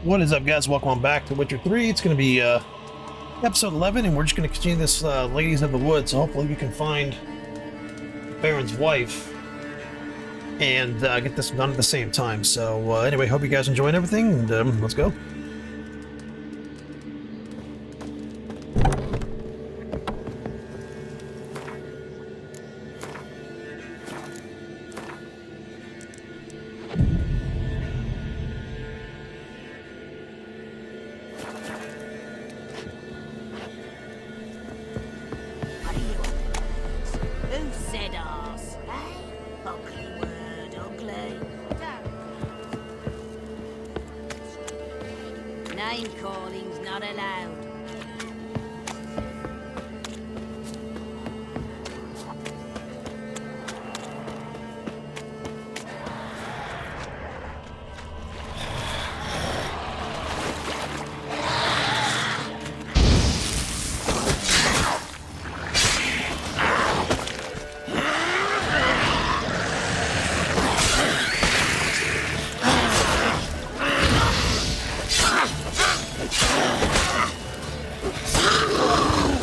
What is up, guys? Welcome back to Witcher 3. It's going to be episode 11, and we're just going to continue this Ladies of the Woods. So hopefully we can find Baron's wife and get this done at the same time. So anyway, hope you guys enjoying everything, and let's go. Name calling's not allowed.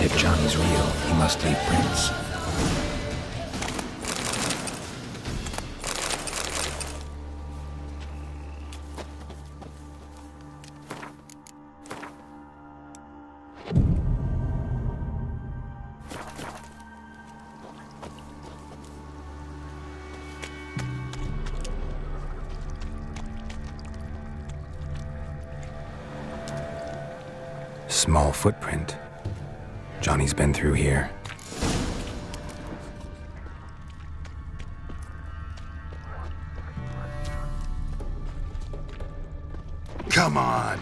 If Johnny's real, he must leave prints. Small footprint. Johnny's been through here. Come on!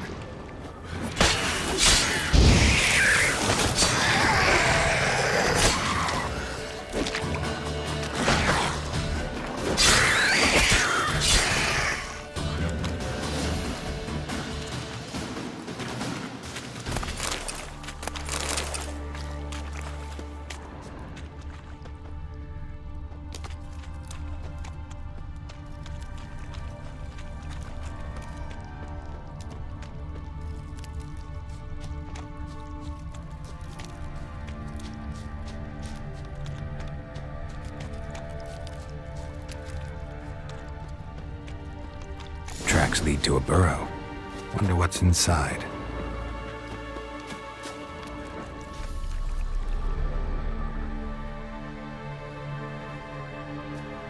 Tracks lead to a burrow. Wonder what's inside.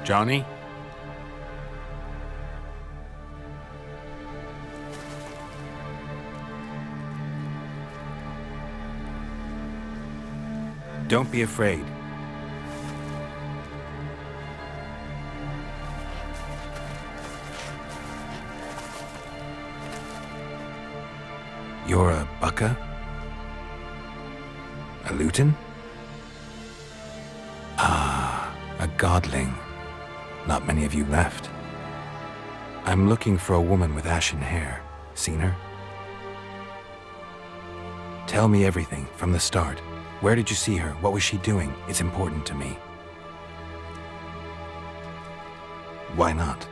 Johnny? Don't be afraid. You're a Bukka? A Luton? Ah, a godling. Not many of you left. I'm looking for a woman with ashen hair. Seen her? Tell me everything from the start. Where did you see her? What was she doing? It's important to me. Why not?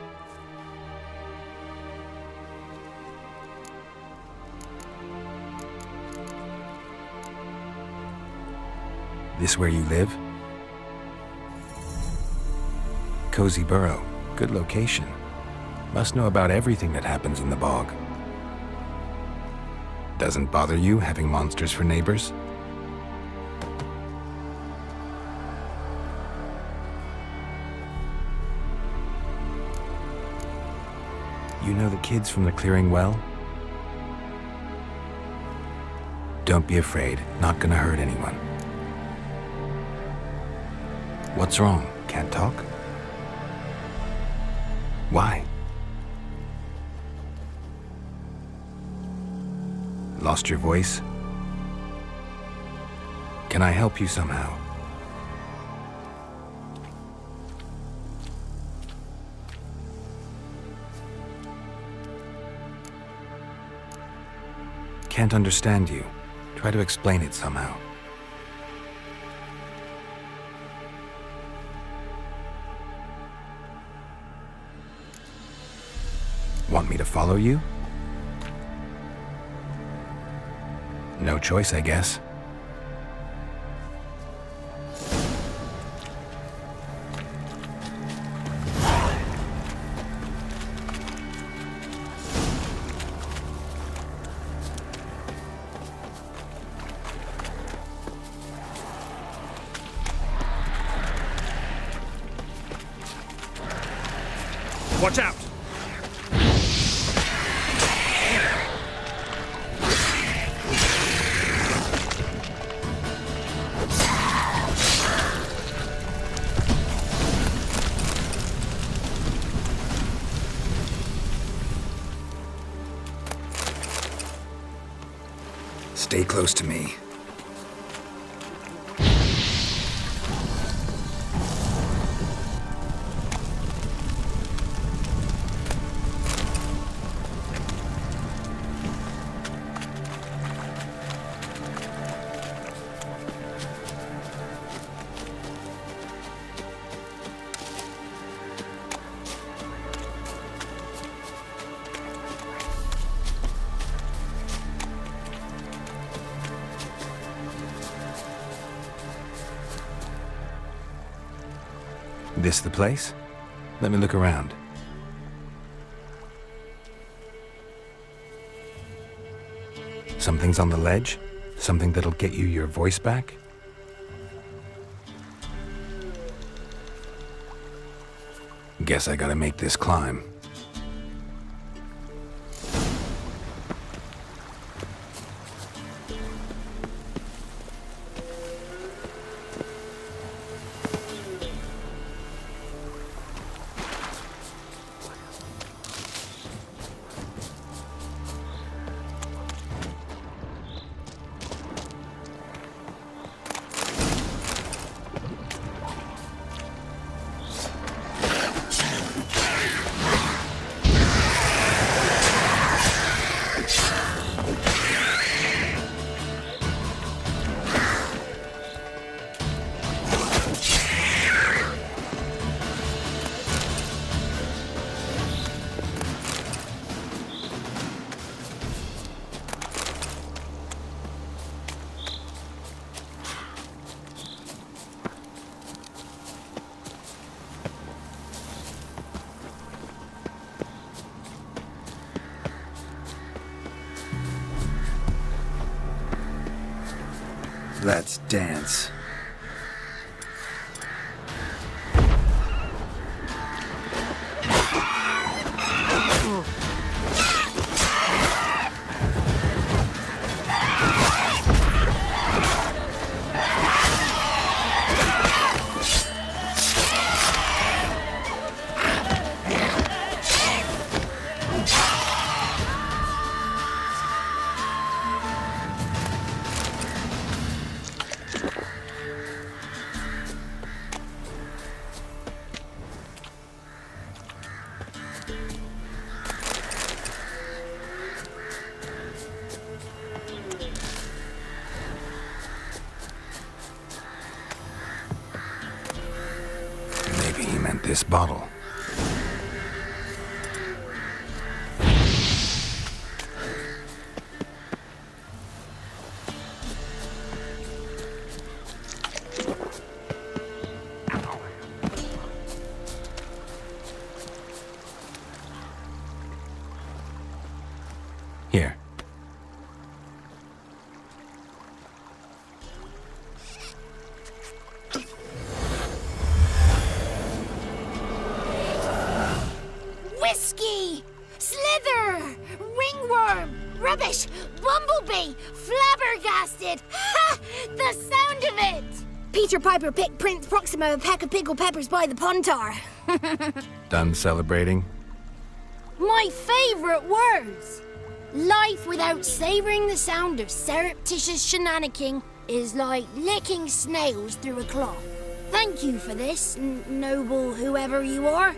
This where you live? Cozy Burrow. Good location. Must know about everything that happens in the bog. Doesn't bother you having monsters for neighbors? You know the kids from the clearing well? Don't be afraid. Not gonna hurt anyone. What's wrong? Can't talk? Why? Lost your voice? Can I help you somehow? Can't understand you. Try to explain it somehow. Want me to follow you? No choice, I guess. Watch out! Stay close to me. This the place? Let me look around. Something's on the ledge? Something that'll get you your voice back? Guess I gotta make this climb. Let's dance. This bottle. Here. Whiskey! Slither! Ringworm! Rubbish! Bumblebee! Flabbergasted! Ha! The sound of it! Peter Piper picked Prince Proxima a pack of pickled peppers by the Pontar. Done celebrating? My favorite words! Life without savoring the sound of surreptitious shenanigans is like licking snails through a cloth. Thank you for this, noble whoever you are.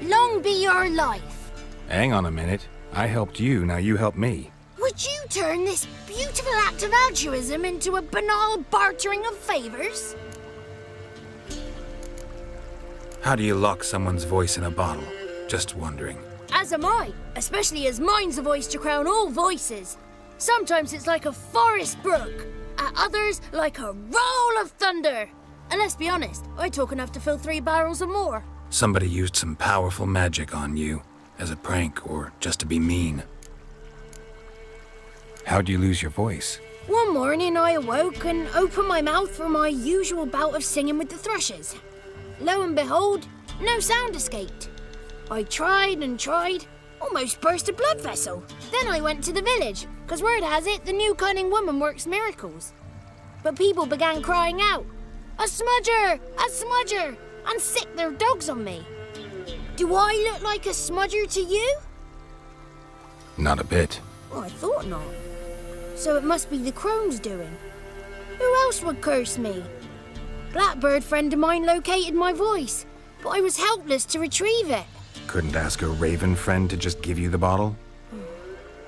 Long be your life. Hang on a minute. I helped you, now you help me. Would you turn this beautiful act of altruism into a banal bartering of favors? How do you lock someone's voice in a bottle? Just wondering. As am I, especially as mine's a voice to crown all voices. Sometimes it's like a forest brook, at others like a roll of thunder. And let's be honest, I talk enough to fill 3 barrels or more. Somebody used some powerful magic on you, as a prank or just to be mean. How'd you lose your voice? One morning I awoke and opened my mouth for my usual bout of singing with the thrushes. Lo and behold, no sound escaped. I tried and tried, almost burst a blood vessel. Then I went to the village, because word has it the new cunning woman works miracles. But people began crying out, "A smudger! A smudger!" and sick their dogs on me. Do I look like a smudger to you? Not a bit. Well, I thought not. So it must be the crone's doing. Who else would curse me? Blackbird friend of mine located my voice, but I was helpless to retrieve it. Couldn't ask a raven friend to just give you the bottle?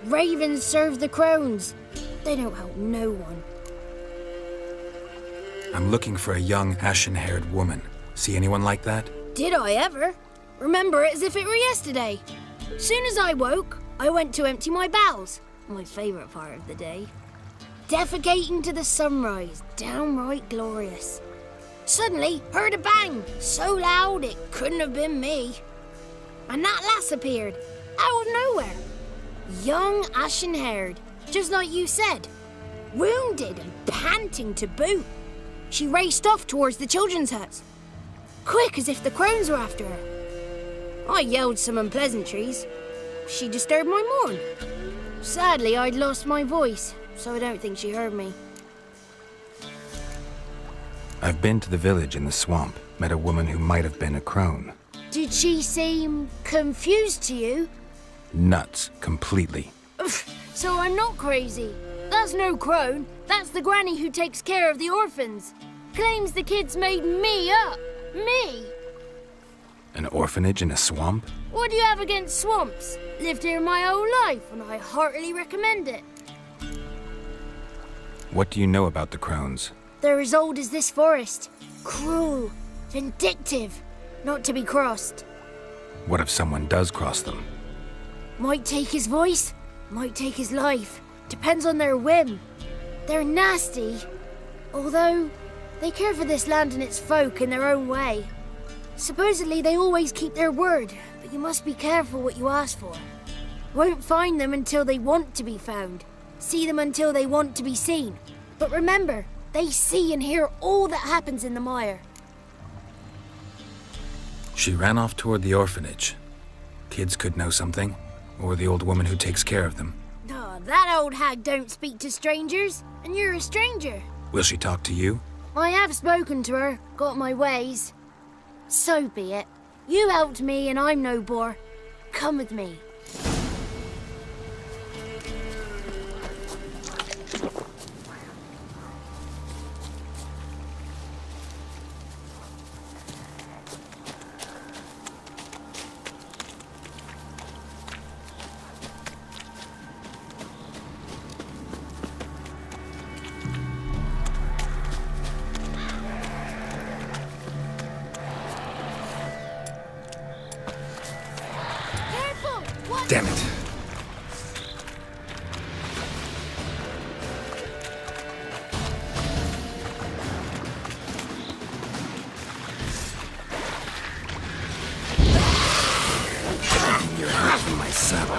Ravens serve the crones. They don't help no one. I'm looking for a young, ashen-haired woman. See anyone like that? Did I ever? Remember it as if it were yesterday. Soon as I woke, I went to empty my bowels. My favourite part of the day. Defecating to the sunrise, downright glorious. Suddenly, heard a bang, so loud it couldn't have been me. And that lass appeared, out of nowhere. Young, ashen-haired, just like you said. Wounded and panting to boot. She raced off towards the children's huts. Quick as if the crones were after her. I yelled some unpleasantries. She disturbed my morn. Sadly, I'd lost my voice, so I don't think she heard me. I've been to the village in the swamp, met a woman who might have been a crone. Did she seem confused to you? Nuts, completely. So I'm not crazy. That's no crone. That's the granny who takes care of the orphans. Claims the kids made me up. Me. An orphanage in a swamp? What do you have against swamps? Lived here my whole life, and I heartily recommend it. What do you know about the crones? They're as old as this forest. Cruel, vindictive, not to be crossed. What if someone does cross them? Might take his voice, might take his life. Depends on their whim. They're nasty, although they care for this land and its folk in their own way. Supposedly they always keep their word, but you must be careful what you ask for. Won't find them until they want to be found. See them until they want to be seen. But remember, they see and hear all that happens in the mire. She ran off toward the orphanage. Kids could know something, or the old woman who takes care of them. Oh, that old hag don't speak to strangers, and you're a stranger. Will she talk to you? I have spoken to her, got my ways. So be it. You helped me and I'm no bore. Come with me. Damn it. You're hurting my saddle.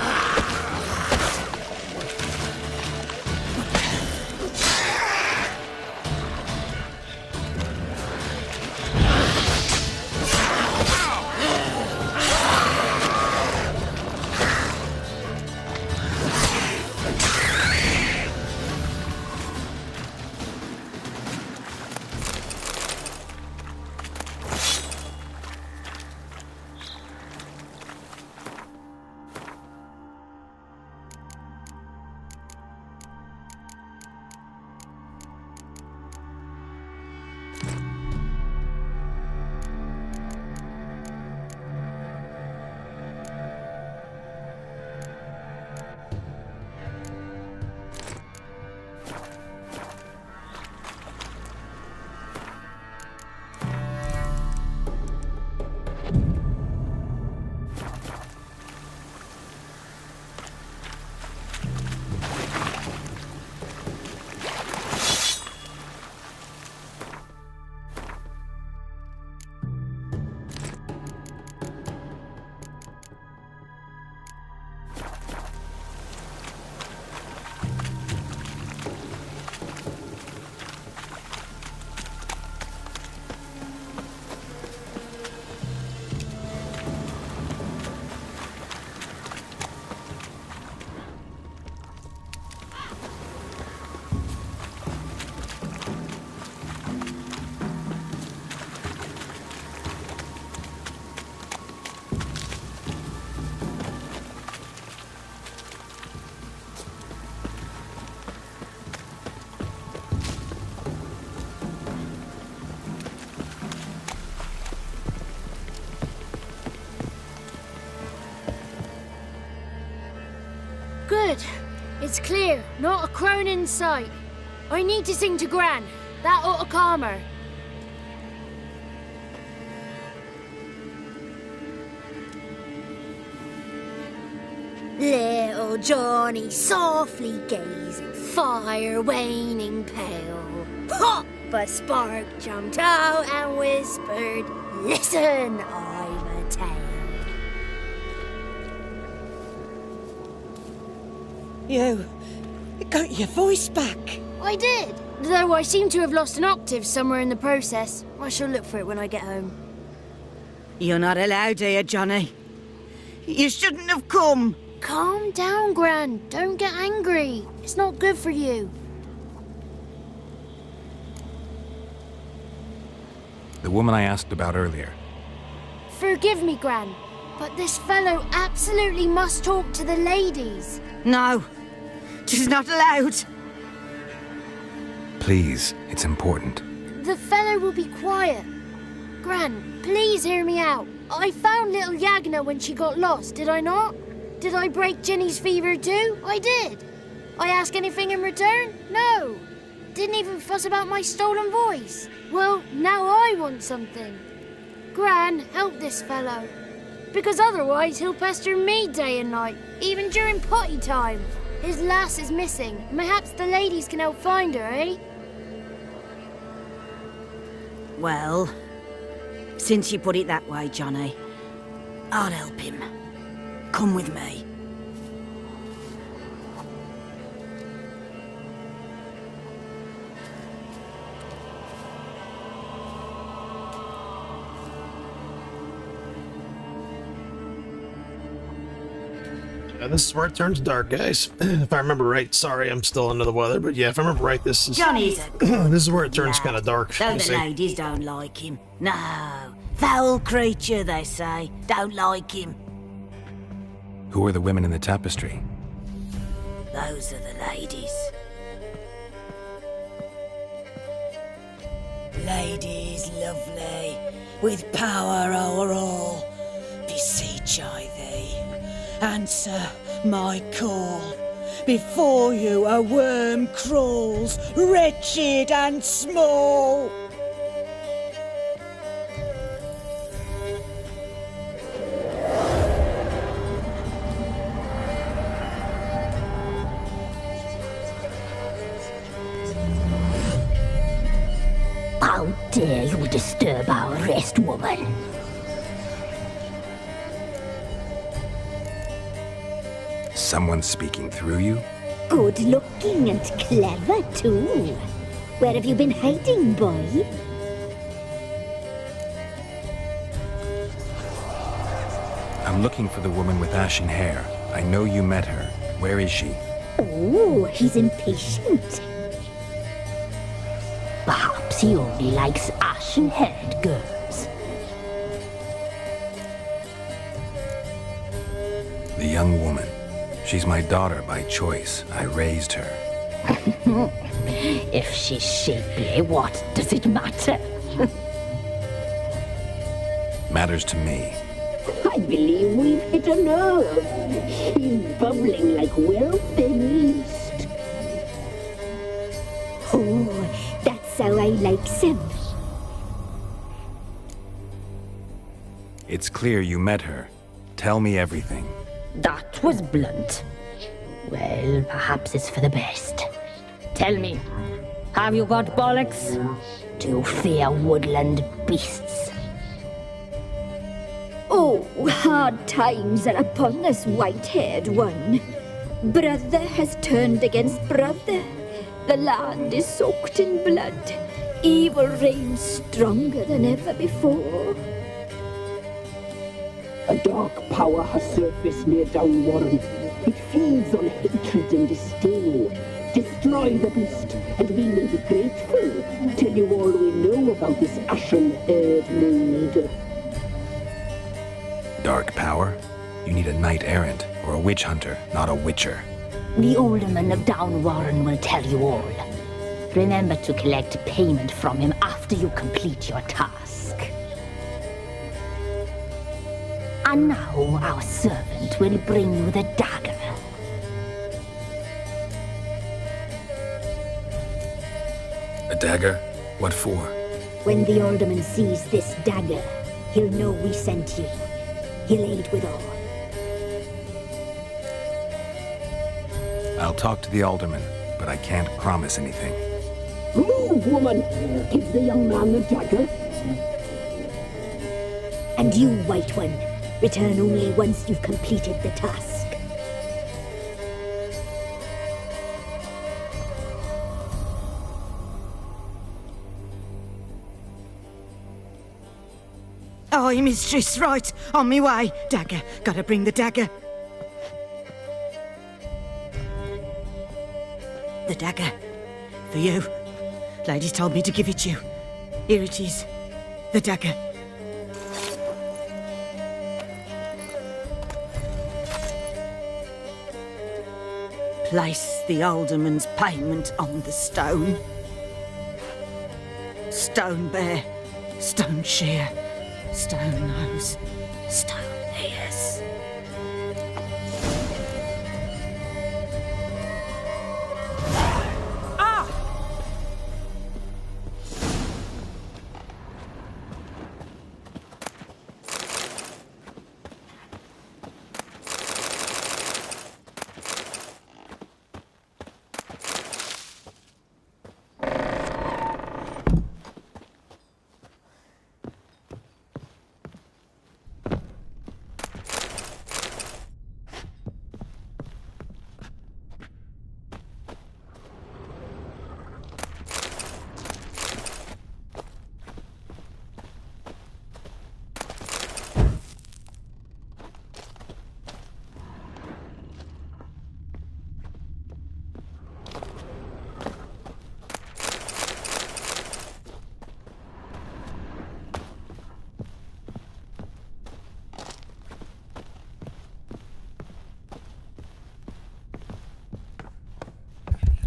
It's clear, not a crone in sight. I need to sing to Gran. That ought to calm her. Little Johnny softly gazing, fire waning pale. Pop! A spark jumped out and whispered, "Listen, I'm a tale." You got your voice back. I did, though I seem to have lost an octave somewhere in the process. I shall look for it when I get home. You're not allowed here, Johnny. You shouldn't have come. Calm down, Gran. Don't get angry. It's not good for you. The woman I asked about earlier. Forgive me, Gran, but this fellow absolutely must talk to the ladies. No, she's not allowed. Please, it's important. The fellow will be quiet. Gran, please hear me out. I found little Yagna when she got lost, did I not? Did I break Ginny's fever too? I did. I ask anything in return? No. Didn't even fuss about my stolen voice. Well, now I want something. Gran, help this fellow. Because otherwise he'll pester me day and night, even during potty time. His lass is missing. Perhaps the ladies can help find her, eh? Well, since you put it that way, Johnny, I'll help him. Come with me. This is where it turns dark, guys. If I remember right. Sorry, I'm still under the weather, but yeah, if I remember right, this is Johnny's a this is where it turns kind of dark. Though you the see. ladies don't like him. No, foul creature, they say. Don't like him. Who are the women in the tapestry? Those are the ladies. Ladies lovely, with power o'er all, beseech I thee, answer my call. Before you a worm crawls, wretched and small. How dare you disturb our rest, woman? Someone speaking through you? Good looking and clever, too. Where have you been hiding, boy? I'm looking for the woman with ashen hair. I know you met her. Where is she? Oh, he's impatient. Perhaps he only likes ashen-haired girls. The young woman. She's my daughter by choice. I raised her. If she's shapely, what does it matter? Matters to me. I believe we've hit a nerve. She's bubbling like well-fed yeast. Oh, that's how I like him. It's clear you met her. Tell me everything. That was blunt. Well, perhaps it's for the best. Tell me, have you got bollocks? Do you fear woodland beasts? Oh, hard times are upon us, white-haired one. Brother has turned against brother. The land is soaked in blood. Evil reigns stronger than ever before. A dark power has surfaced near Downwarren. It feeds on hatred and disdain. Destroy the beast, and we may be grateful. Tell you all we know about this ashen-haired maid. Dark power? You need a knight-errant or a witch hunter, not a witcher. The alderman of Downwarren will tell you all. Remember to collect payment from him after you complete your task. And now our servant will bring you the dagger. A dagger? What for? When the alderman sees this dagger, he'll know we sent you. He'll aid with all. I'll talk to the alderman, but I can't promise anything. Move, woman! Give the young man the dagger. And you, White One, return only once you've completed the task. Aye, mistress, right. On me way. Dagger. Gotta bring the dagger. The dagger. For you. Ladies told me to give it you. Here it is. The dagger. Place the alderman's payment on the stone. Stone bear. Stone shear. Stone nose, stone ears. Ah!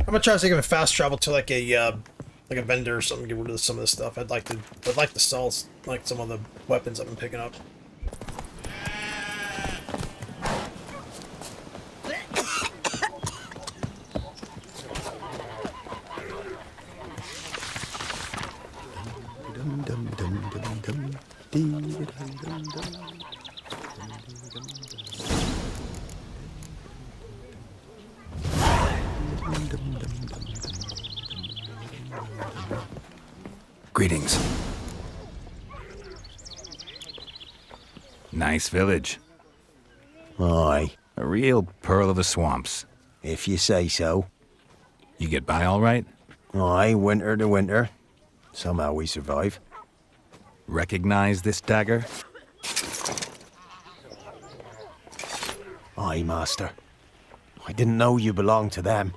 I'm gonna try to take him a fast travel to like a vendor or something, get rid of some of this stuff. I'd like to sell like some of the weapons I've been picking up. Greetings. Nice village. Aye, A real pearl of the swamps. if you say so. You get by all right? Aye, winter to winter. Somehow we survive. Recognize this dagger? Aye, master. I didn't know you belonged to them.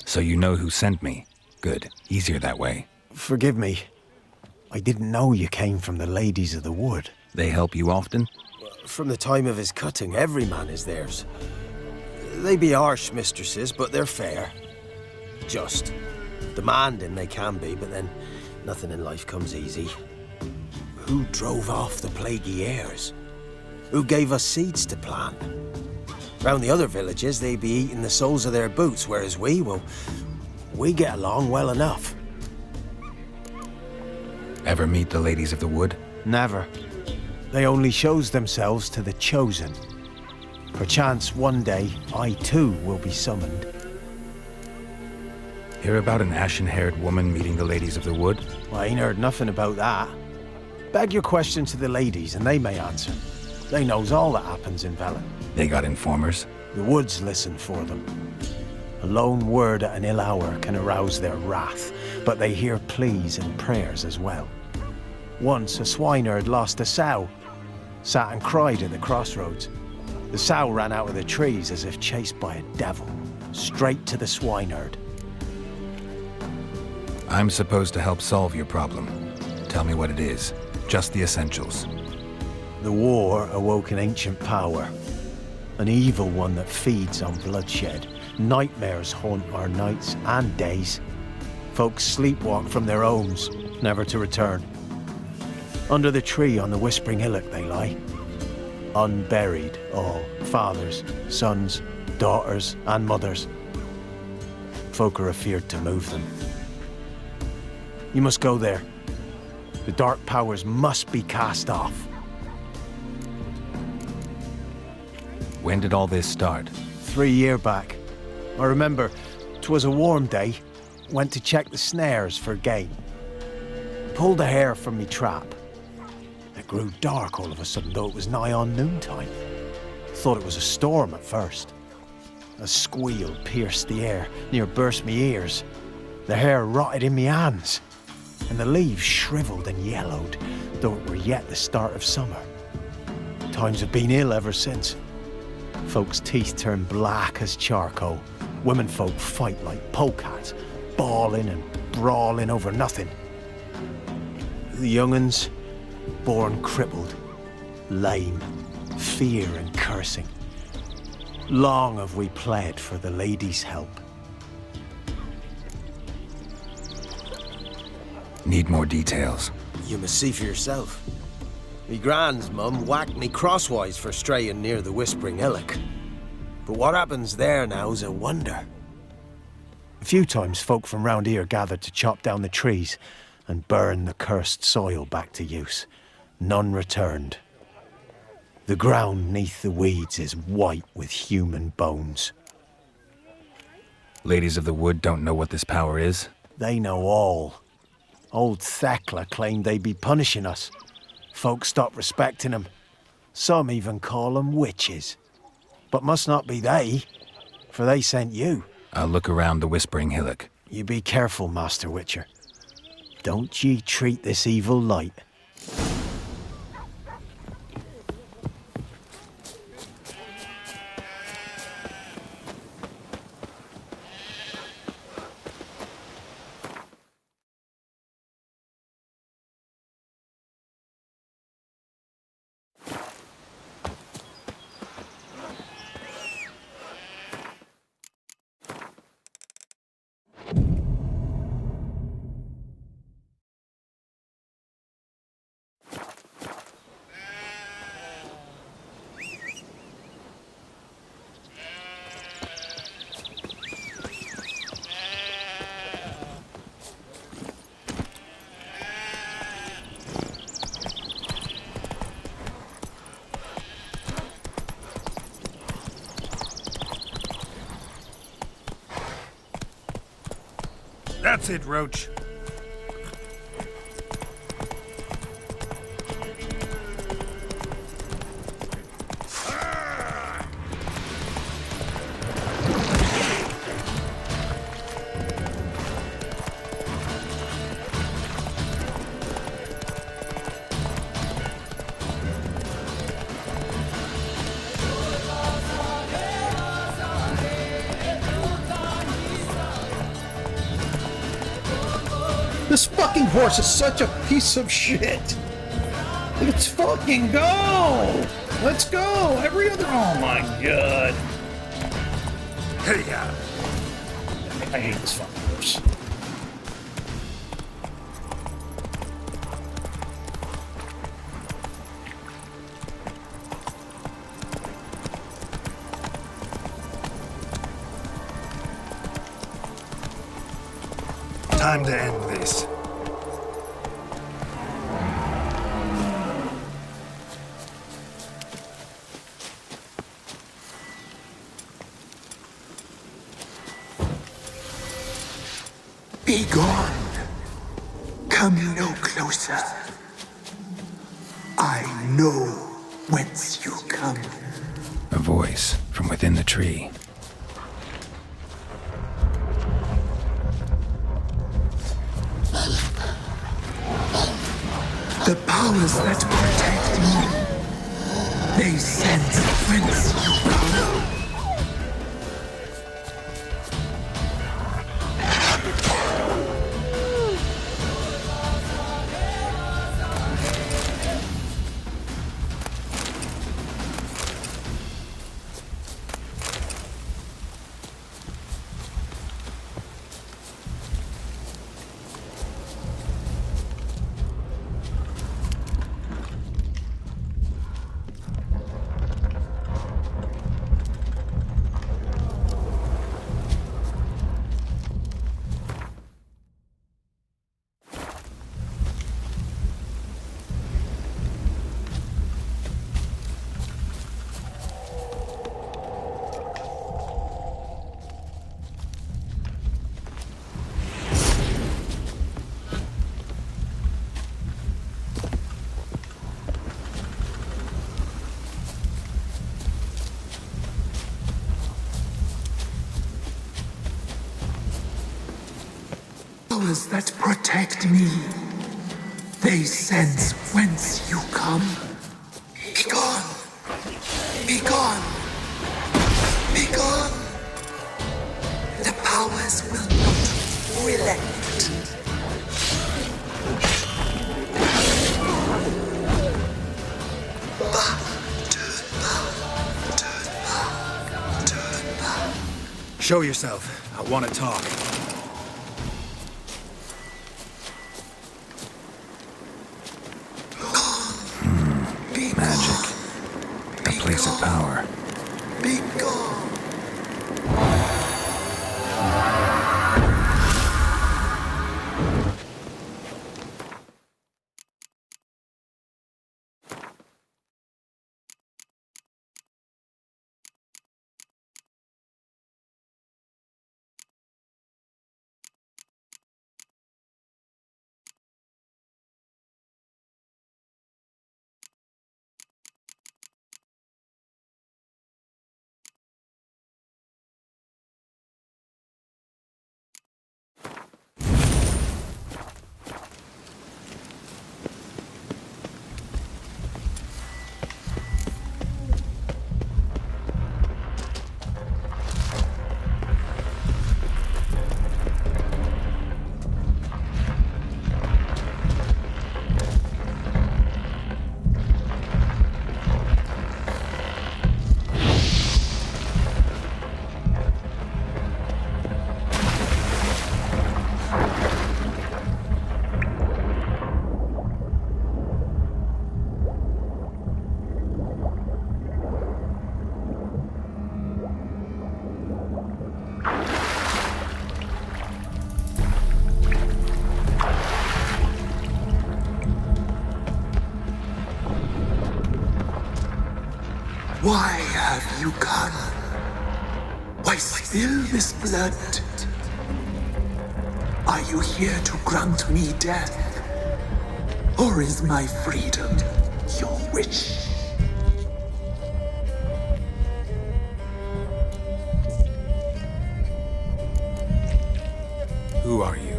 So you know who sent me. Good. Easier that way. Forgive me. I didn't know you came from the Ladies of the Wood. They help you often? From the time of his cutting, every man is theirs. They be harsh mistresses, but they're fair. Just. Demanding they can be, but then nothing in life comes easy. Who drove off the plaguey heirs? Who gave us seeds to plant? Round the other villages, they be eating the soles of their boots, whereas we get along well enough. Ever meet the Ladies of the Wood? Never. They only shows themselves to the chosen. Perchance one day, I too will be summoned. Hear about an ashen-haired woman meeting the Ladies of the Wood? I ain't heard nothing about that. Beg your question to the ladies and they may answer. They knows all that happens in Velen. They got informers? The woods listen for them. A lone word at an ill hour can arouse their wrath, but they hear pleas and prayers as well. Once a swineherd lost a sow, sat and cried at the crossroads. The sow ran out of the trees as if chased by a devil, straight to the swineherd. I'm supposed to help solve your problem. Tell me what it is. Just the essentials. The war awoke an ancient power, an evil one that feeds on bloodshed. Nightmares haunt our nights and days. Folks sleepwalk from their homes, never to return. Under the tree on the Whispering Hillock they lie, unburied all, fathers, sons, daughters and mothers. Folk are afeard to move them. You must go there. The dark powers must be cast off. When did all this start? 3 year back. I remember 'twas a warm day. Went to check the snares for game. Pulled a hare from me trap. It grew dark all of a sudden, though it was nigh on noontime. Thought it was a storm at first. A squeal pierced the air, near burst me ears. The hair rotted in me hands, and the leaves shriveled and yellowed, though it were yet the start of summer. Times have been ill ever since. Folks' teeth turn black as charcoal. Womenfolk fight like polecats, bawling and brawling over nothing. The young'uns, born crippled, lame, fear and cursing. Long have we pled for the lady's help. Need more details. You must see for yourself. Me grand's mum whacked me crosswise for straying near the Whispering Hillock. But what happens there now's a wonder. A few times folk from round here gathered to chop down the trees and burn the cursed soil back to use. None returned. The ground neath the weeds is white with human bones. Ladies of the Wood don't know what this power is? They know all. Old Thekla claimed they'd be punishing us. Folk stopped respecting them. Some even call them witches. But must not be they, for they sent you. I'll look around the Whispering Hillock. You be careful, Master Witcher. Don't ye treat this evil light. That's it, Roach. This fucking horse is such a piece of shit. Let's fucking go. Let's go. Every other. Oh my god. Hey, yeah. I hate this fucking horse. Time to end this. Be gone. Come no closer. I know whence you come. A voice from within the tree. The powers that protect me, they sense whence you come. powers that protect me. They sense whence you come. Be gone! Be gone! Be gone! The powers will not relent. Show yourself. I want to talk. Magic. A place of power. Be gone! Why have you come? Why spill this blood? Are you here to grant me death? Or is my freedom your wish? Who are you?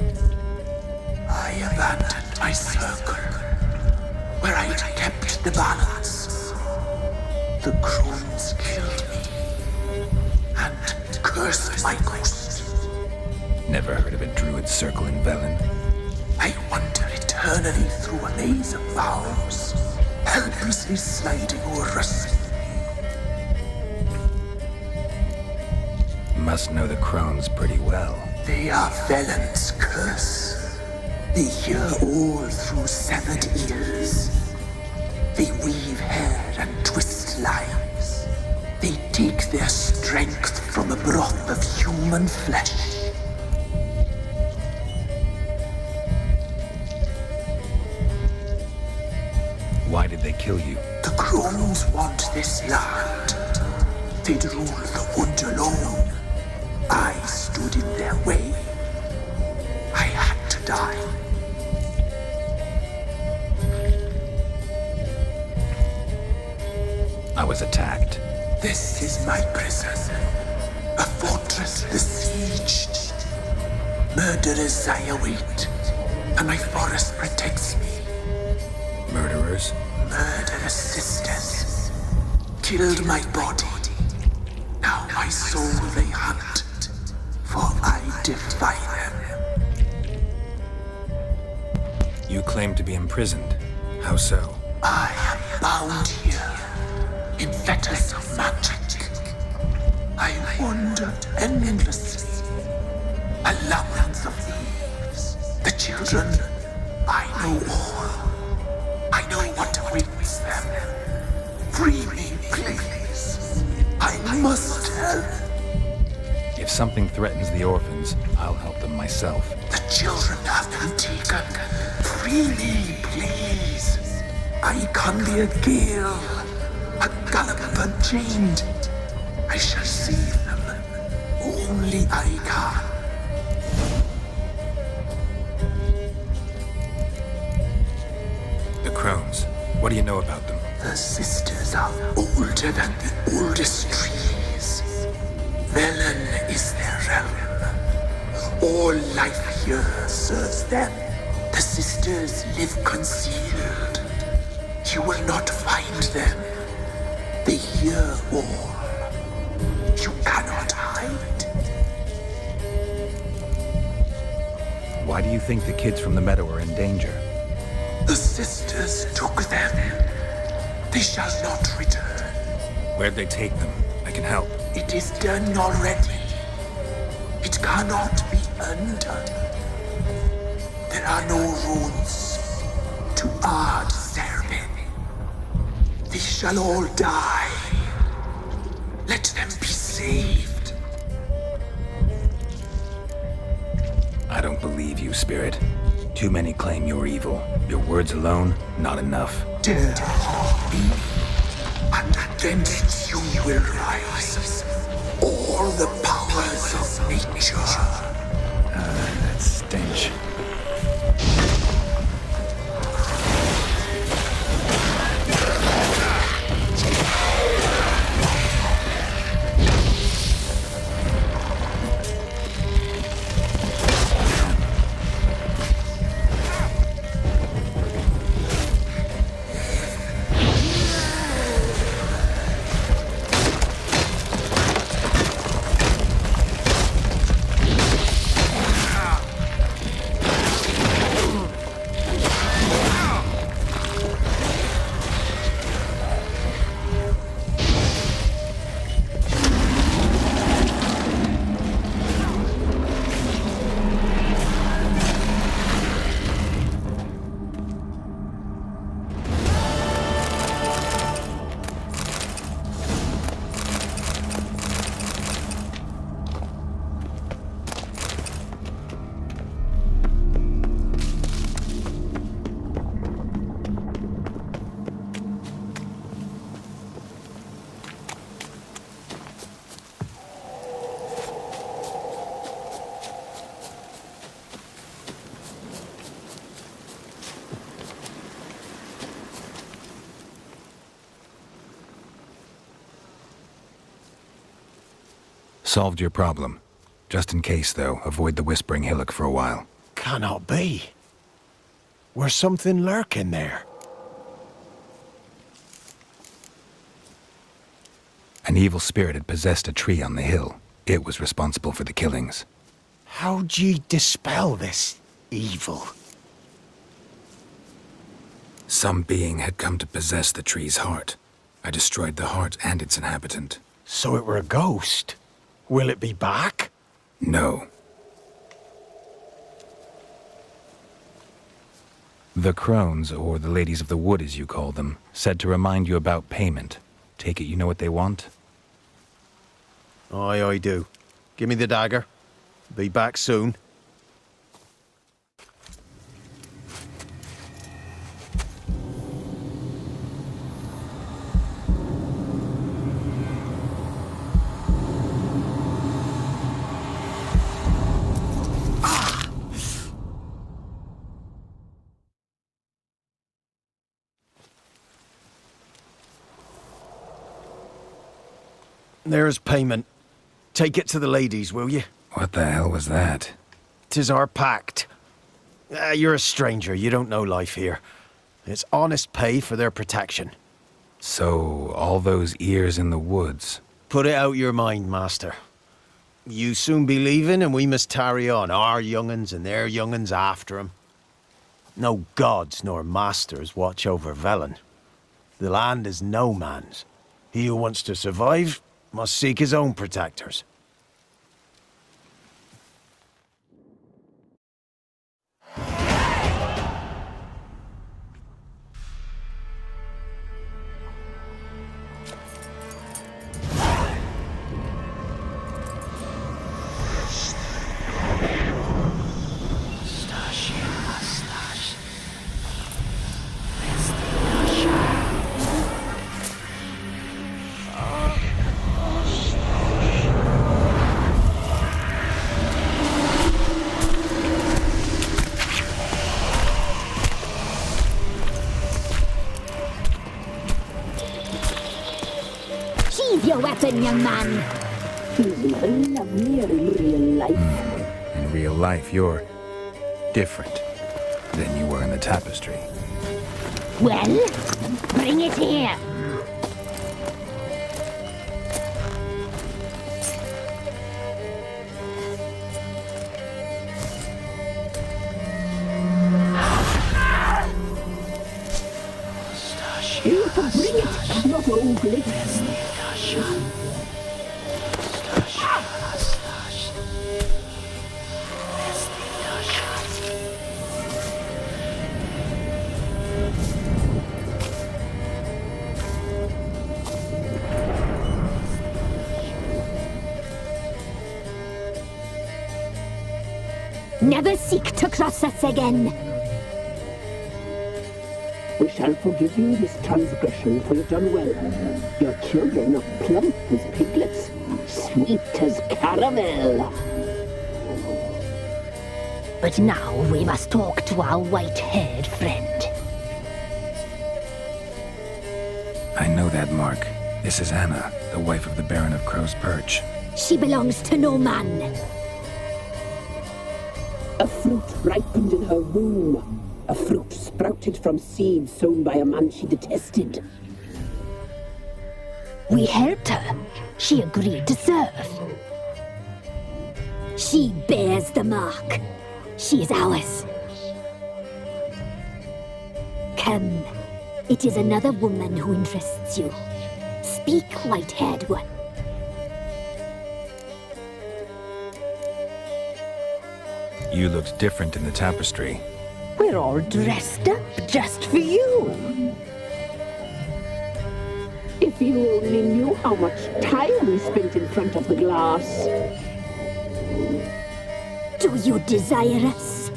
I abandoned my circle, where I'd kept the balance. The crones killed me, and cursed my ghost. Never heard of a druid circle in Velen. I wander eternally through a maze of vows, helplessly sliding o'er us. Must know the crones pretty well. They are Velen's curse. They hear all through severed ears. They weave hair and twist lives. They take their strength from a broth of human flesh. Why did they kill you? The crones want this land. They'd rule the wood alone. I stood in their way. I had to die. I was attacked. This is my prison. A fortress besieged. Murderers I await, and my forest protects me. Murderers? Murderous sisters killed my body. Now my soul they hunt, for I defy them. You claim to be imprisoned. How so? I am bound here in fetters of magic. I wander endlessly, a labyrinth of leaves. The children, I know all. I know what awaits them. Free me, please. I must help. If something threatens the orphans, I'll help them myself. The children have been taken. Free me, please. I can be a gale, a galloper chained. I shall save them. Only I can. The crones. What do you know about them? The sisters are older than the oldest trees. Velen is their realm. All life here serves them. The sisters live concealed. You will not find them. They hear all. You cannot hide. Why do you think the kids from the meadow are in danger? The sisters took them. They shall not return. Where'd they take them? I can help. It is done already. It cannot be undone. There are no rules to Ard Serben. They shall all die. Let them be saved. I don't believe you, Spirit. Too many claim you're evil. Your words alone, not enough. Dare harm me, and against you will rise all the powers of nature. That stench. Solved your problem. Just in case, though, avoid the Whispering Hillock for a while. Cannot be. Where's something lurking there? An evil spirit had possessed a tree on the hill. It was responsible for the killings. How'd ye dispel this evil? Some being had come to possess the tree's heart. I destroyed the heart and its inhabitant. So it were a ghost. Will it be back? No. The crones, or the ladies of the wood as you call them, said to remind you about payment. Take it you know what they want? Aye, I do. Give me the dagger. Be back soon. There's payment. Take it to the ladies, will you? What the hell was that? 'Tis our pact. You're a stranger, you don't know life here. It's honest pay for their protection. So, all those ears in the woods. Put it out your mind, master. You soon be leaving and we must tarry on, our young'uns and their young'uns after 'em. No gods nor masters watch over Velen. The land is no man's. He who wants to survive must seek his own protectors. Your weapon, young man. He's even lovelier in real life. In real life, you're different than you were in the tapestry. Well, bring it here. You can bring it, not ogling. Never seek to cross us again. We shall forgive you this transgression, for you've done well. Your children are plump as piglets, sweet as caramel. But now we must talk to our white-haired friend. I know that mark. This is Anna, the wife of the Baron of Crow's Perch. She belongs to no man. A fruit ripened in her womb. A fruit sprouted from seeds sown by a man she detested. We helped her. She agreed to serve. She bears the mark. She is ours. Come. It is another woman who interests you. Speak, white-haired one. You looked different in the tapestry. We're all dressed up just for you. If you only knew how much time we spent in front of the glass. Do you desire us?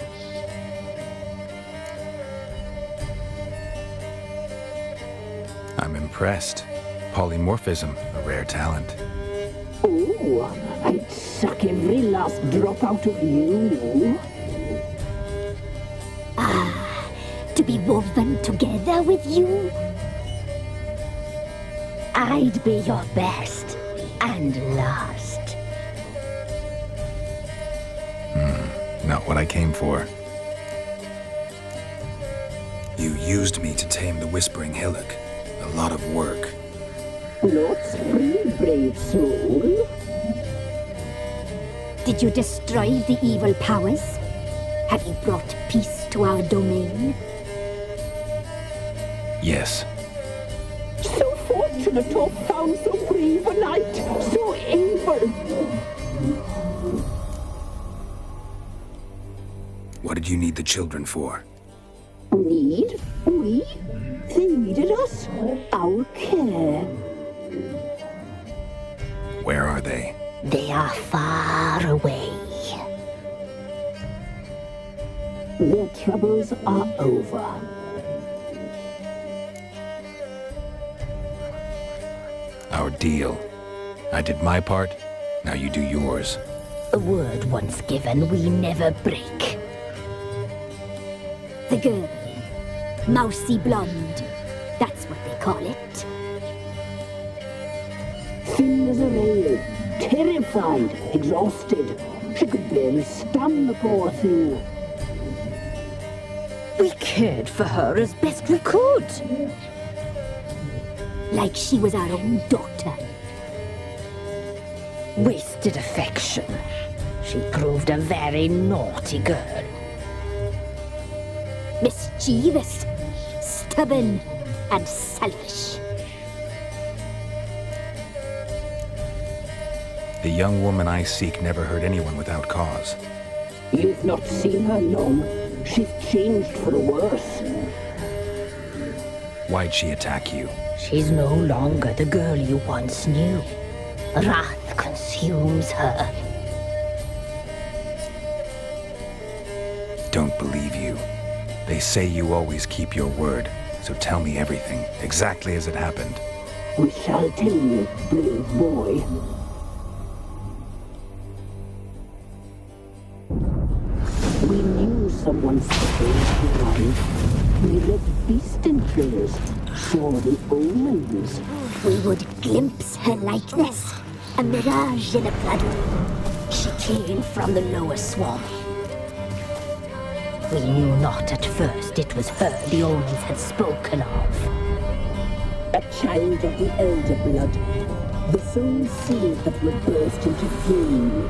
I'm impressed. Polymorphism, a rare talent. Oh, I'd suck every last drop out of you. To be woven together with you? I'd be your best and last. Not what I came for. You used me to tame the Whispering Hillock. A lot of work. Not free, brave soul. Did you destroy the evil powers? Have you brought peace to our domain? Yes. So fortunate to have found so brave a knight, so able. What did you need the children for? Need? We? They needed us. Our care. Where are they? They are far away. Their troubles are over. Our deal. I did my part, now you do yours. A word once given, we never break. The girl. Mousy blonde. That's what they call it. Thin as a rail, terrified, exhausted. She could barely stand, the poor thing. We cared for her as best we could. Like she was our own daughter. Wasted affection. She proved a very naughty girl. Mischievous, stubborn, and selfish. The young woman I seek never hurt anyone without cause. You've not seen her long. She's changed for the worse. Why'd she attack you? She's no longer the girl you once knew. Wrath consumes her. Don't believe you. They say you always keep your word, so tell me everything, exactly as it happened. We shall tell you, brave boy. We knew someone special arrived. We left beast entrails, saw the omens. We would glimpse her likeness, a mirage in a blood. She came from the lower swamp. We knew not at first it was her the omens had spoken of. A child of the Elder Blood, the sole seed that will burst into flame.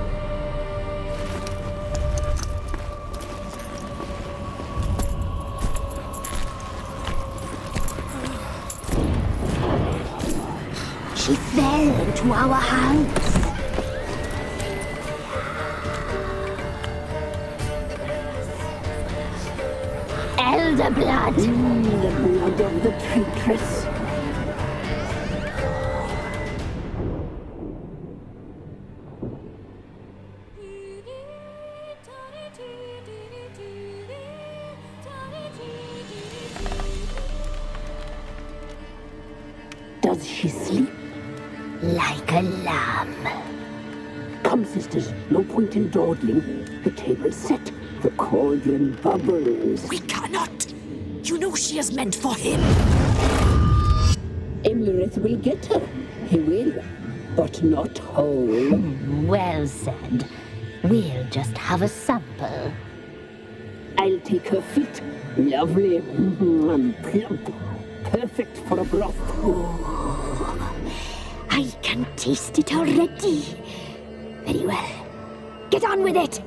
She fell into our hands. Elder blood! The blood of the traitress. Does she sleep? Like a lamb. Come, sisters, no point in dawdling. The table's set. The cauldron bubbles. We cannot! You know she is meant for him! Emlyrith will get her. He will. But not whole. Well said. We'll just have a sample. I'll take her feet. Lovely. And plump. Perfect for a broth. I can taste it already. Very well. Get on with it!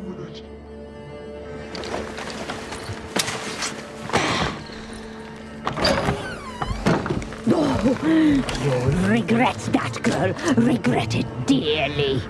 You'll regret that, girl. Regret it dearly.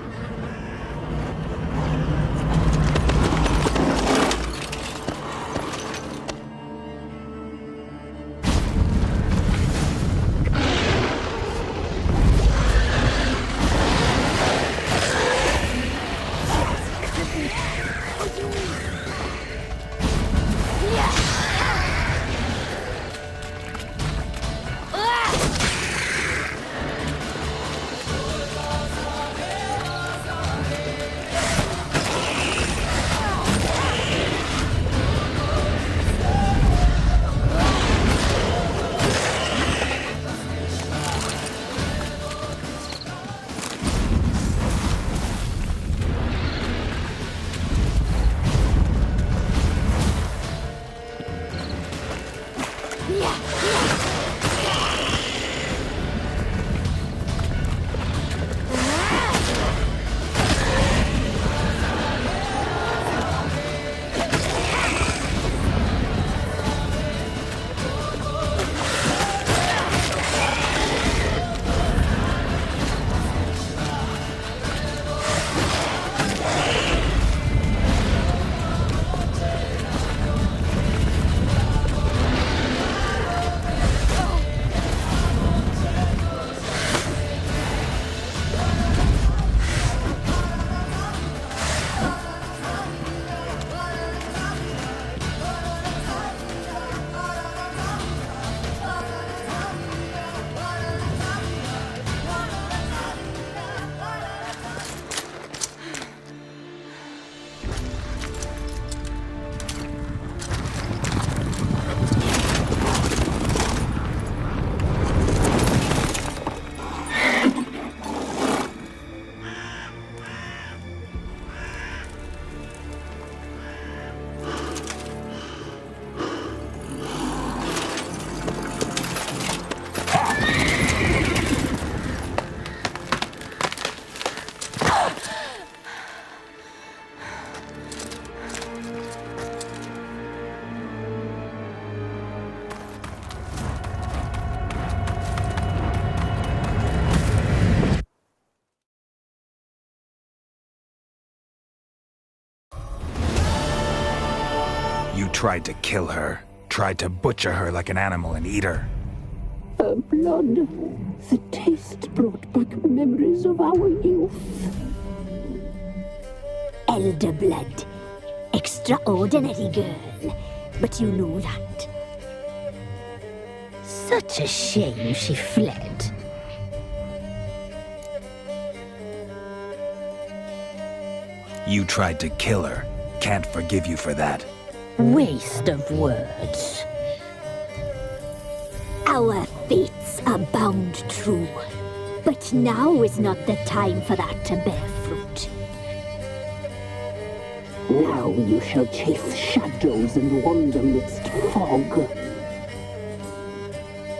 You tried to kill her. Tried to butcher her like an animal and eat her. Her blood. The taste brought back memories of our youth. Elder blood. Extraordinary girl. But you know that. Such a shame she fled. You tried to kill her. Can't forgive you for that. Waste of words. Our fates are bound true. But now is not the time for that to bear fruit. Now you shall chase shadows and wander midst fog.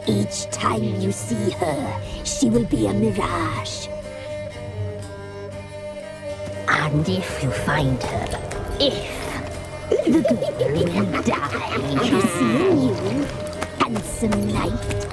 Each time you see her, she will be a mirage. And if you find her, the girl will die. Seeing you, handsome knight.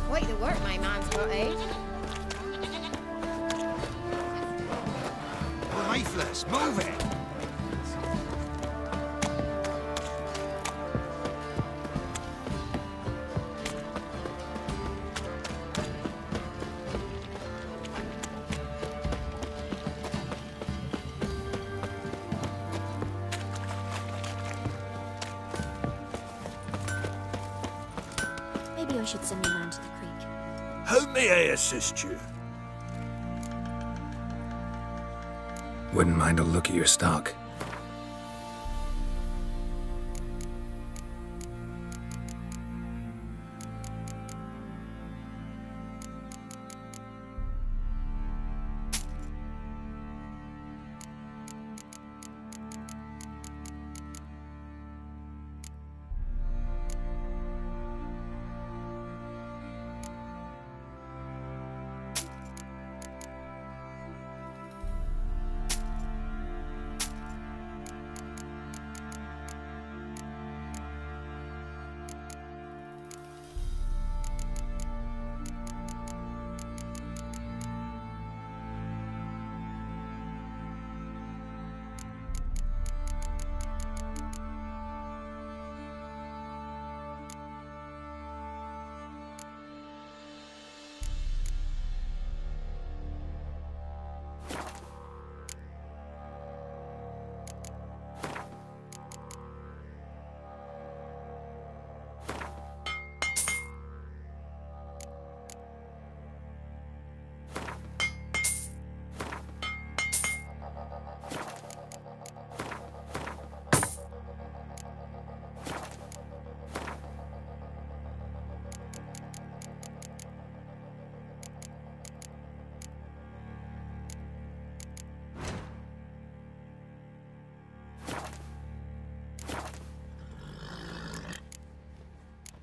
Quite the work my man's got, eh? Lifeless, move it! Maybe I should send my man to the creek. How may I assist you? Wouldn't mind a look at your stock.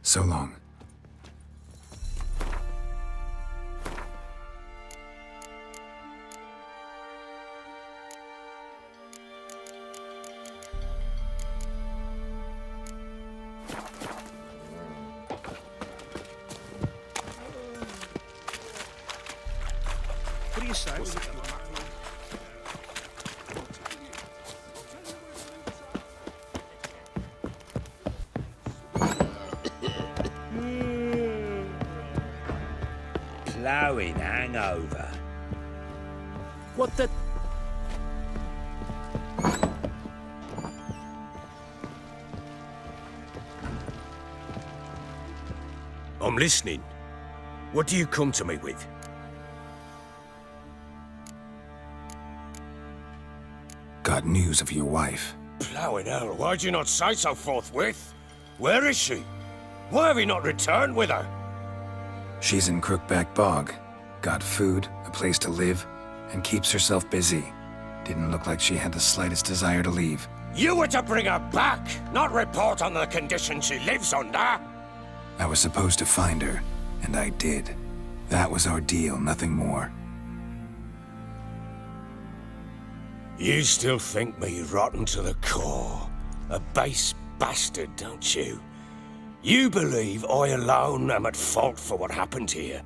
So long. What do you say? ploughing hangover. What the... I'm listening. What do you come to me with? Got news of your wife. Ploughing hell, why'd you not say so forthwith? Where is she? Why have you not returned with her? She's in Crookback Bog. Got food, a place to live, and keeps herself busy. Didn't look like she had the slightest desire to leave. You were to bring her back, not report on the conditions she lives under. I was supposed to find her, and I did. That was our deal, nothing more. You still think me rotten to the core. A base bastard, don't you? You believe I alone am at fault for what happened here.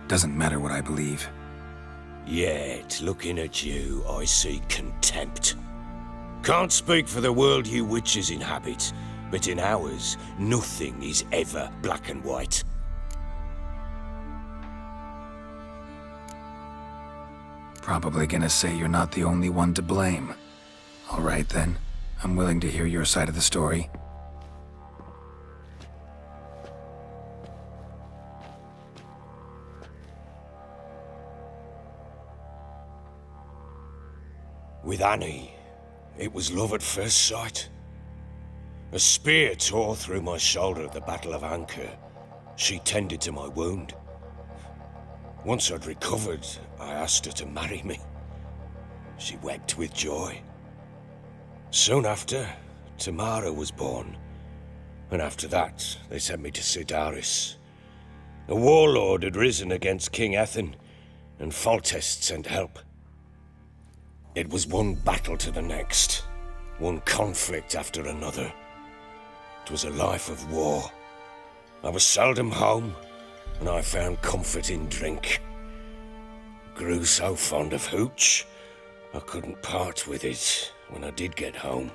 Doesn't matter what I believe. Yet, looking at you, I see contempt. Can't speak for the world you witches inhabit, but in ours, nothing is ever black and white. Probably gonna say you're not the only one to blame. All right then, I'm willing to hear your side of the story. With Annie, it was love at first sight. A spear tore through my shoulder at the Battle of Anchor. She tended to my wound. Once I'd recovered, I asked her to marry me. She wept with joy. Soon after, Tamara was born. And after that, they sent me to Sidaris. A warlord had risen against King Ethan, and Foltest sent help. It was one battle to the next, one conflict after another. It was a life of war. I was seldom home, and I found comfort in drink. Grew so fond of hooch, I couldn't part with it when I did get home.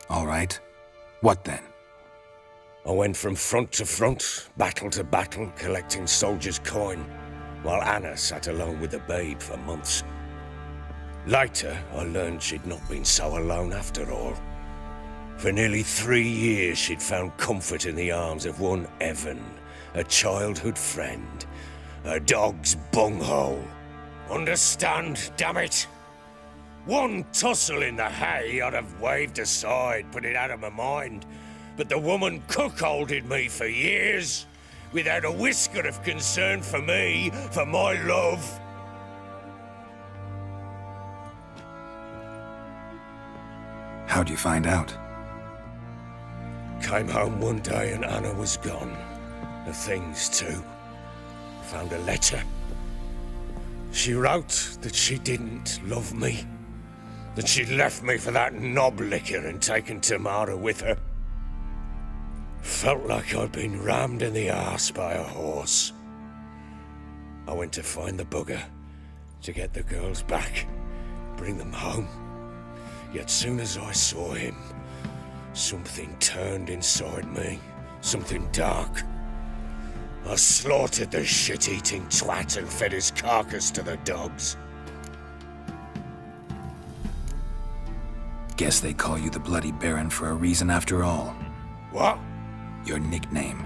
All right. What then? I went from front to front, battle to battle, collecting soldiers' coin, while Anna sat alone with the babe for months. Later, I learned she'd not been so alone after all. For nearly 3 years, she'd found comfort in the arms of one Evan, a childhood friend, a dog's bunghole. Understand, damn it? One tussle in the hay I'd have waved aside, put it out of my mind, but the woman cuckolded me for years, without a whisker of concern for me, for my love. How'd you find out? Came home one day and Anna was gone. The things too. Found a letter. She wrote that she didn't love me. That she'd left me for that knob licker and taken Tamara with her. Felt like I'd been rammed in the arse by a horse. I went to find the bugger, to get the girls back, bring them home. Yet soon as I saw him, something turned inside me, something dark. I slaughtered the shit-eating twat and fed his carcass to the dogs. Guess they call you the Bloody Baron for a reason after all. What? Your nickname.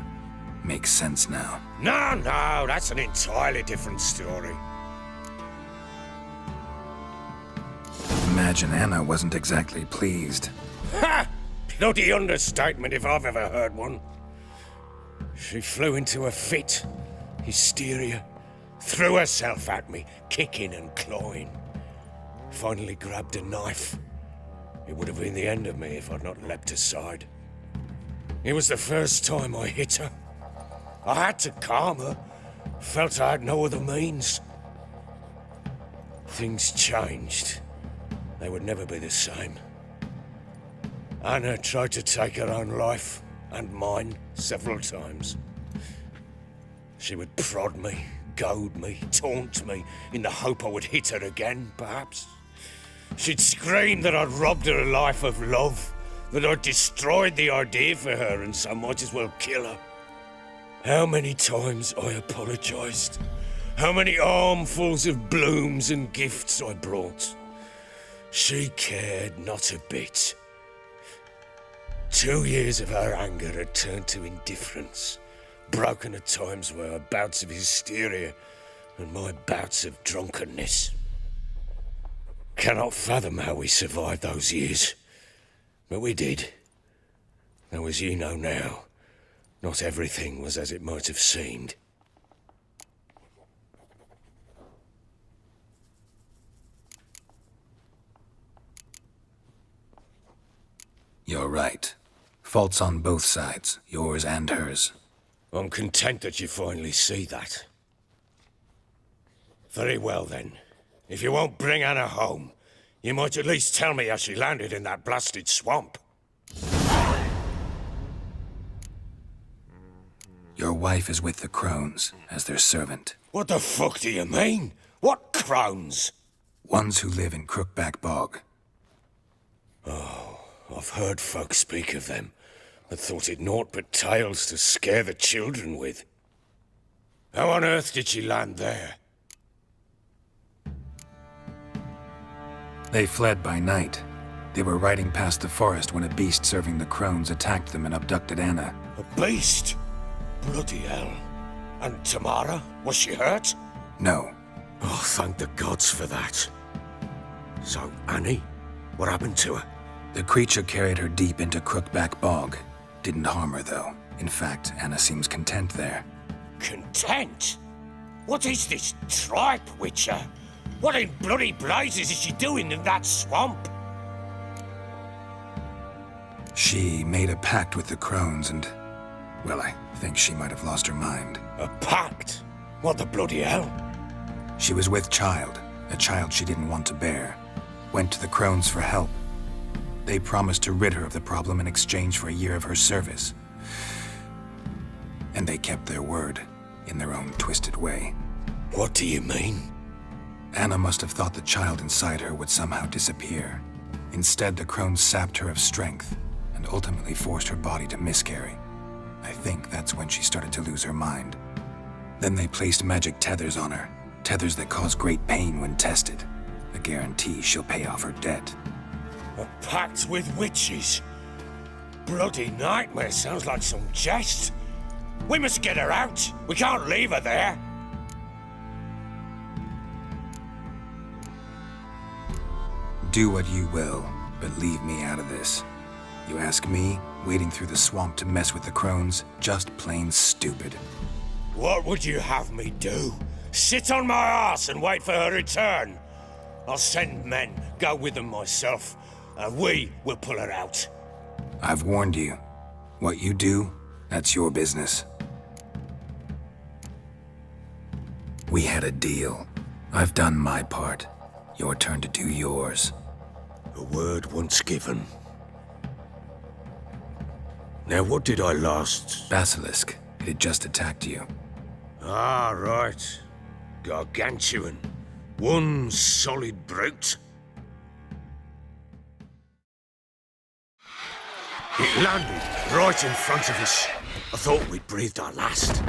Makes sense now. No, that's an entirely different story. Imagine Anna wasn't exactly pleased. Ha! Bloody understatement if I've ever heard one. She flew into a fit, hysteria, threw herself at me, kicking and clawing. Finally grabbed a knife. It would have been the end of me if I'd not leapt aside. It was the first time I hit her. I had to calm her. Felt I had no other means. Things changed. They would never be the same. Anna tried to take her own life, and mine, several times. She would prod me, goad me, taunt me, in the hope I would hit her again, perhaps. She'd scream that I'd robbed her a life of love, that I'd destroyed the idea for her and so might as well kill her. How many times I apologised. How many armfuls of blooms and gifts I brought. She cared not a bit. 2 years of her anger had turned to indifference, broken at times by her bouts of hysteria and my bouts of drunkenness. Cannot fathom how we survived those years, but we did. Though as you know now, not everything was as it might have seemed. You're right. Faults on both sides, yours and hers. I'm content that you finally see that. Very well then. If you won't bring Anna home, you might at least tell me how she landed in that blasted swamp. Your wife is with the Crones, as their servant. What the fuck do you mean? What Crones? Ones who live in Crookback Bog. Oh, I've heard folk speak of them, and thought it naught but tales to scare the children with. How on earth did she land there? They fled by night. They were riding past the forest when a beast serving the Crones attacked them and abducted Anna. A beast? Bloody hell. And Tamara? Was she hurt? No. Oh, thank the gods for that. So, Annie? What happened to her? The creature carried her deep into Crookback Bog. Didn't harm her, though. In fact, Anna seems content there. Content? What is this tripe, Witcher? What in bloody blazes is she doing in that swamp? She made a pact with the Crones and... well, I think she might have lost her mind. A pact? What the bloody hell? She was with child, a child she didn't want to bear. Went to the Crones for help. They promised to rid her of the problem in exchange for a year of her service. And they kept their word, in their own twisted way. What do you mean? Anna must have thought the child inside her would somehow disappear. Instead, the Crones sapped her of strength, and ultimately forced her body to miscarry. I think that's when she started to lose her mind. Then they placed magic tethers on her, tethers that cause great pain when tested. A guarantee she'll pay off her debt. A pact with witches? Bloody nightmare, sounds like some jest. We must get her out. We can't leave her there. Do what you will, but leave me out of this. You ask me, wading through the swamp to mess with the Crones, just plain stupid. What would you have me do? Sit on my ass and wait for her return? I'll send men, go with them myself, and we will pull her out. I've warned you. What you do, that's your business. We had a deal. I've done my part. Your turn to do yours. A word once given. Now, what did I last? Basilisk. It had just attacked you. Ah, right. Gargantuan. One solid brute. It landed right in front of us. I thought we'd breathed our last.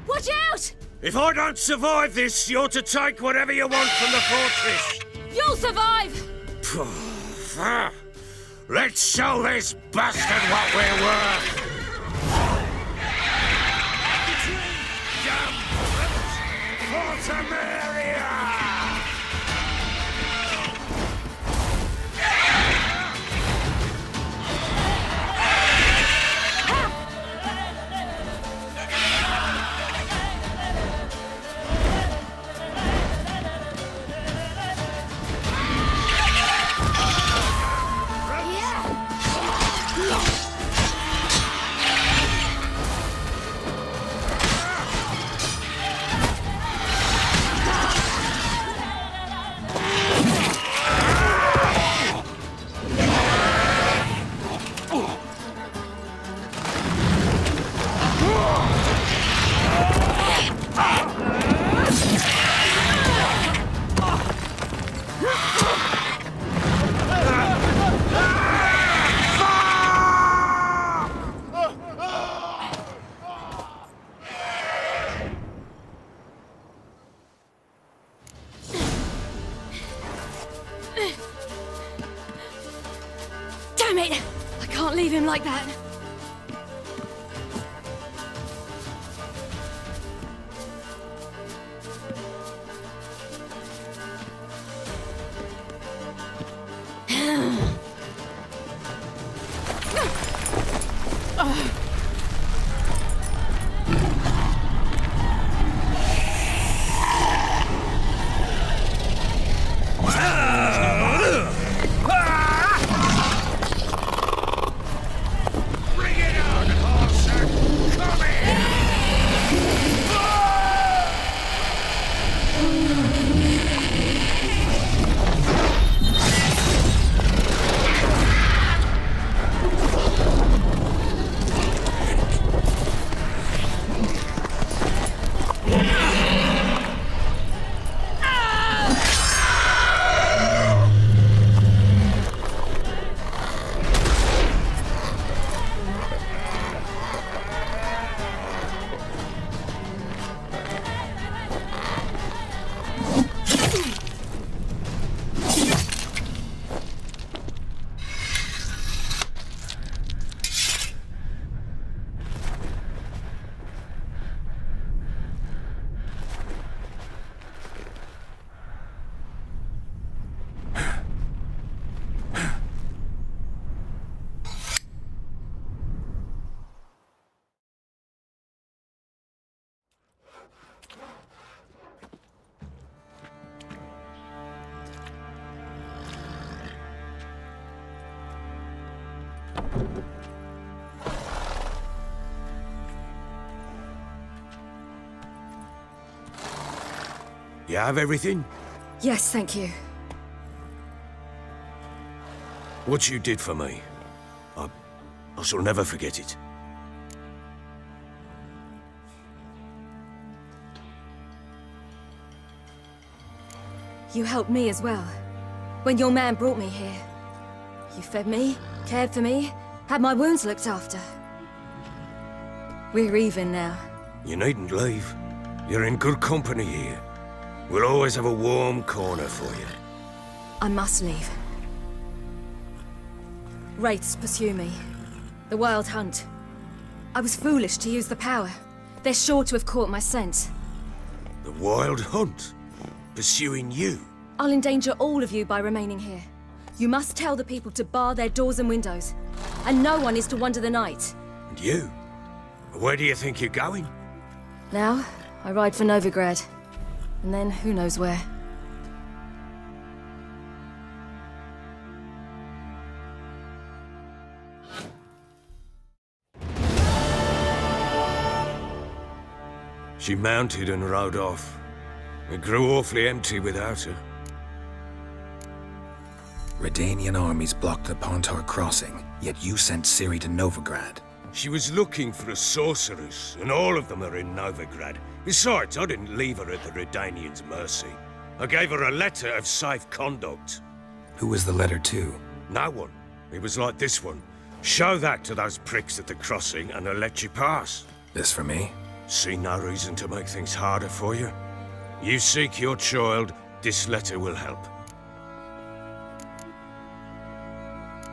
Watch out! If I don't survive this, you're to take whatever you want from the fortress. You'll survive! Let's show this bastard what we're worth! For Temeria! leave him like that. You have everything? Yes, thank you. What you did for me, I shall never forget it. You helped me as well. When your man brought me here. You fed me, cared for me, had my wounds looked after. We're even now. You needn't leave. You're in good company here. We'll always have a warm corner for you. I must leave. Wraiths pursue me. The Wild Hunt. I was foolish to use the power. They're sure to have caught my scent. The Wild Hunt? Pursuing you? I'll endanger all of you by remaining here. You must tell the people to bar their doors and windows. And no one is to wander the night. And you? Where do you think you're going? Now, I ride for Novigrad. And then, who knows where. She mounted and rode off. It grew awfully empty without her. Redanian armies blocked the Pontar crossing, yet you sent Ciri to Novigrad. She was looking for a sorceress, and all of them are in Novigrad. Besides, I didn't leave her at the Redanians' mercy. I gave her a letter of safe conduct. Who was the letter to? No one. It was like this one. Show that to those pricks at the crossing, and they'll let you pass. This for me? See no reason to make things harder for you. You seek your child, this letter will help.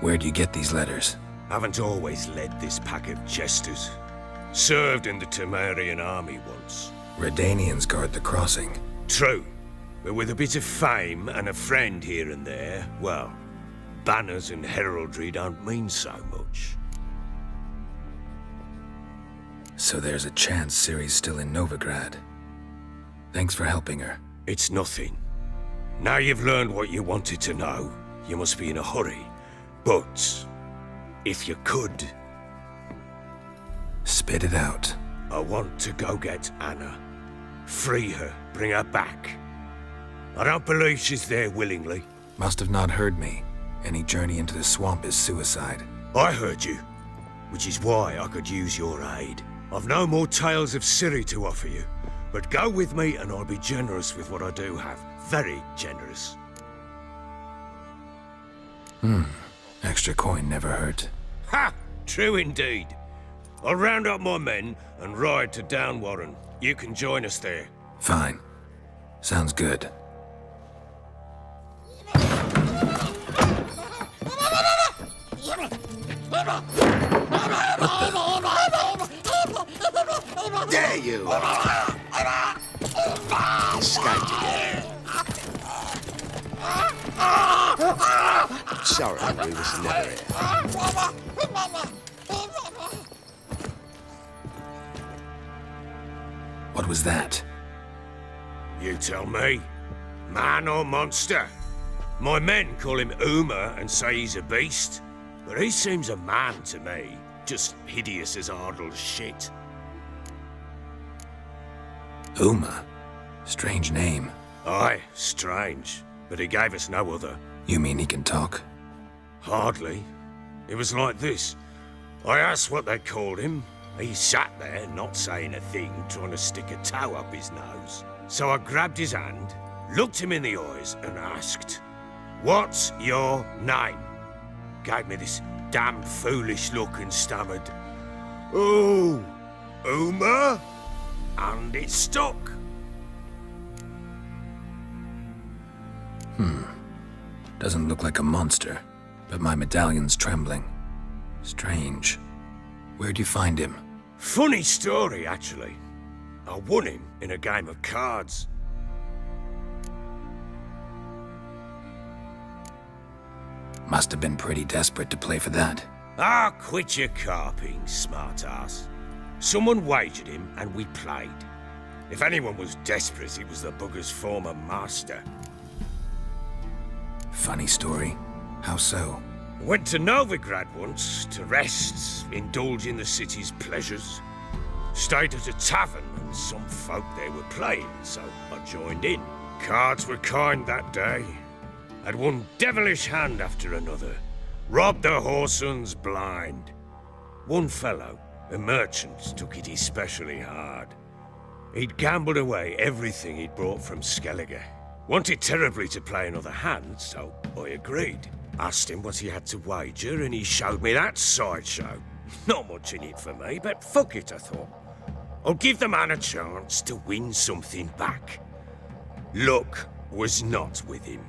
Where'd you get these letters? Haven't always led this pack of jesters. Served in the Temerian army once. Redanians guard the crossing. True. But with a bit of fame and a friend here and there, well, banners and heraldry don't mean so much. So there's a chance Ciri's still in Novigrad. Thanks for helping her. It's nothing. Now you've learned what you wanted to know, you must be in a hurry. But, if you could... Spit it out. I want to go get Anna. Free her, bring her back. I don't believe she's there willingly. Must have not heard me. Any journey into the swamp is suicide. I heard you, which is why I could use your aid. I've no more tales of Ciri to offer you, but go with me and I'll be generous with what I do have. Very generous. Extra coin never hurt. Ha! True indeed. I'll round up my men and ride to Downwarren. You can join us there. Fine. Sounds good. There you are! Escaped again. Sorry, we was never here. What was that? You tell me. Man or monster? My men call him Uma and say he's a beast, but he seems a man to me. Just hideous as Ardle's shit. Uma? Strange name. Aye, strange. But he gave us no other. You mean he can talk? Hardly. It was like this. I asked what they called him. He sat there, not saying a thing, trying to stick a toe up his nose. So I grabbed his hand, looked him in the eyes, and asked, "What's your name?" Gave me this damned foolish look and stammered, "Oh, Uma?" And it stuck. Doesn't look like a monster, but my medallion's trembling. Strange. Where'd you find him? Funny story, actually. I won him in a game of cards. Must have been pretty desperate to play for that. Ah, quit your carping, smartass. Someone wagered him and we played. If anyone was desperate, it was the bugger's former master. Funny story. How so? Went to Novigrad once to rest, indulge in the city's pleasures. Stayed at a tavern and some folk there were playing, so I joined in. Cards were kind that day. Had one devilish hand after another. Robbed the whoresons blind. One fellow, a merchant, took it especially hard. He'd gambled away everything he'd brought from Skellige. Wanted terribly to play another hand, so I agreed. Asked him what he had to wager, and he showed me that sideshow. Not much in it for me, but fuck it, I thought. I'll give the man a chance to win something back. Luck was not with him,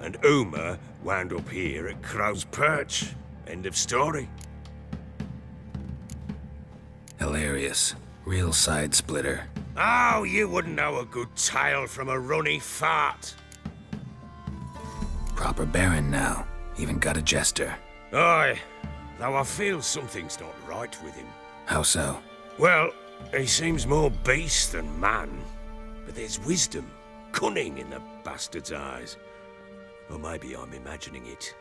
and Uma wound up here at Crow's Perch. End of story. Hilarious. Real side splitter. Oh, you wouldn't know a good tale from a runny fart. Proper baron now. Even got a jester. Aye, though I feel something's not right with him. How so? Well, he seems more beast than man. But there's wisdom, cunning in the bastard's eyes. Or maybe I'm imagining it.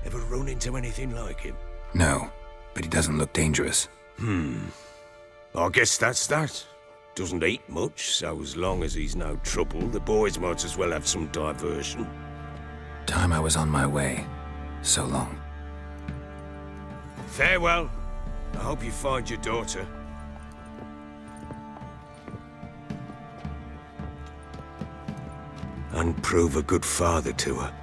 Ever run into anything like him? No, but he doesn't look dangerous. I guess that's that. Doesn't eat much, so as long as he's no trouble, the boys might as well have some diversion. Time I was on my way. So long. Farewell. I hope you find your daughter. And prove a good father to her.